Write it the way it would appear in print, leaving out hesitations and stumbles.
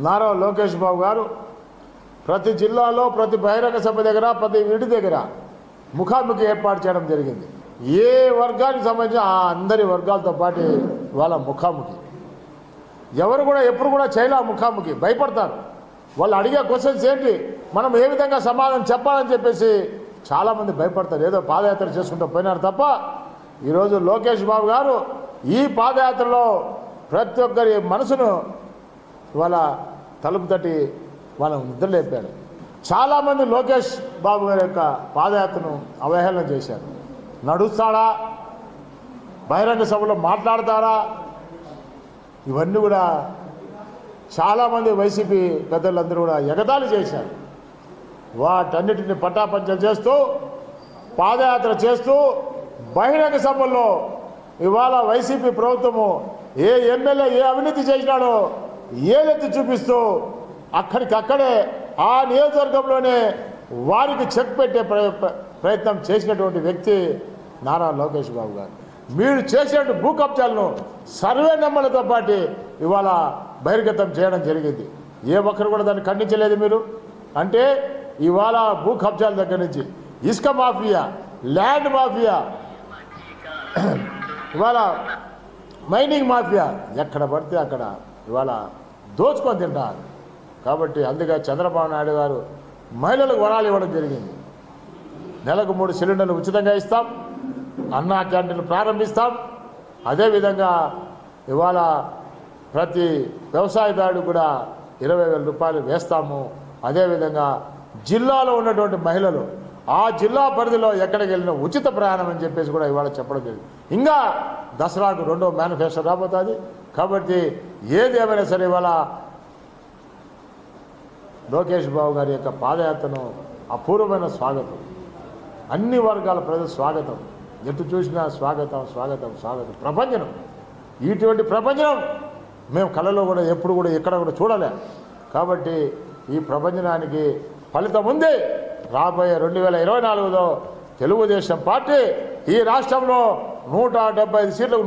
నారా లోకేష్ బాబు గారు ప్రతి జిల్లాలో ప్రతి బహిరంగ సభ దగ్గర ప్రతి ఇంటి దగ్గర ముఖాముఖి ఏర్పాటు చేయడం జరిగింది. ఏ వర్గానికి సంబంధించి ఆ అందరి వర్గాలతో పాటు వాళ్ళ ముఖాముఖి ఎవరు కూడా ఎప్పుడు కూడా చేయలే. ముఖాముఖి భయపడతారు. వాళ్ళు అడిగే క్వశ్చన్స్ ఏంటి, మనం ఏ విధంగా సమాధానం చెప్పాలని చెప్పేసి చాలామంది భయపడతారు. ఏదో పాదయాత్ర చేసుకుంటూ పోయినారు తప్ప ఈరోజు లోకేష్ బాబు గారు ఈ పాదయాత్రలో ప్రతి ఒక్కరి మనసును వాళ్ళ తలుపు తట్టి వాళ్ళని నిద్రలేపాడు. చాలామంది లోకేష్ బాబు గారి యొక్క పాదయాత్రను అవహేళన చేశారు. నడుస్తాడా, బహిరంగ సభలో మాట్లాడతారా, ఇవన్నీ కూడా చాలామంది వైసీపీ పెద్దలందరూ కూడా ఎగతాళి చేశారు. వాటన్నిటిని పటాపంచలు చేస్తూ పాదయాత్ర చేస్తూ బహిరంగ సభల్లో ఇవాళ వైసీపీ ప్రభుత్వము ఏ ఎమ్మెల్యే ఏ అవినీతి చేసినాడో ఏలెత్తి చూపిస్తూ అక్కడికక్కడే ఆ నియోజకవర్గంలోనే వారికి చెక్ పెట్టే ప్రయత్నం చేసినటువంటి వ్యక్తి నారా లోకేష్ బాబు గారు. మీరు చేసినట్టు భూ కబ్జాలను సర్వే నెంబర్లతో పాటు ఇవాళ బహిర్గతం చేయడం జరిగింది. ఏ ఒక్కరు కూడా దాన్ని ఖండించలేదు. మీరు అంటే ఇవాళ భూ కబ్జాల దగ్గర నుంచి ఇసుక మాఫియా, ల్యాండ్ మాఫియా, ఇవాళ మైనింగ్ మాఫియా ఎక్కడ పడితే అక్కడ ఇవాళ దోచుకొని తింటారు. కాబట్టి అందుకే చంద్రబాబు నాయుడు గారు మహిళలకు వరాలు ఇవ్వడం జరిగింది. నెలకు 3 సిలిండర్లు ఉచితంగా ఇస్తాం, అన్నా క్యాంటీన్లు ప్రారంభిస్తాం. అదేవిధంగా ఇవాళ ప్రతి వ్యవసాయదారుడు కూడా 20,000 రూపాయలు వేస్తాము. అదేవిధంగా జిల్లాలో ఉన్నటువంటి మహిళలు ఆ జిల్లా పరిధిలో ఎక్కడికి వెళ్ళినా ఉచిత ప్రయాణం అని చెప్పేసి కూడా ఇవాళ చెప్పడం జరిగింది. ఇంకా దసరాకు 2వ మేనిఫెస్టో రాబోతుంది. కాబట్టి ఏది ఏమైనా సరే ఇవాళ లోకేష్ బాబు గారి యొక్క పాదయాత్రను అపూర్వమైన స్వాగతం, అన్ని వర్గాల ప్రజల స్వాగతం, ఎటు చూసినా స్వాగతం స్వాగతం స్వాగతం. ప్రపంచం ఇటువంటి ప్రపంచం మేము కళలో కూడా ఎప్పుడు కూడా ఎక్కడ కూడా చూడలే. కాబట్టి ఈ ప్రపంచనానికి ఫలితం ఉంది. రాబోయే 2024లో తెలుగుదేశం పార్టీ ఈ రాష్ట్రంలో 175 సీట్లకు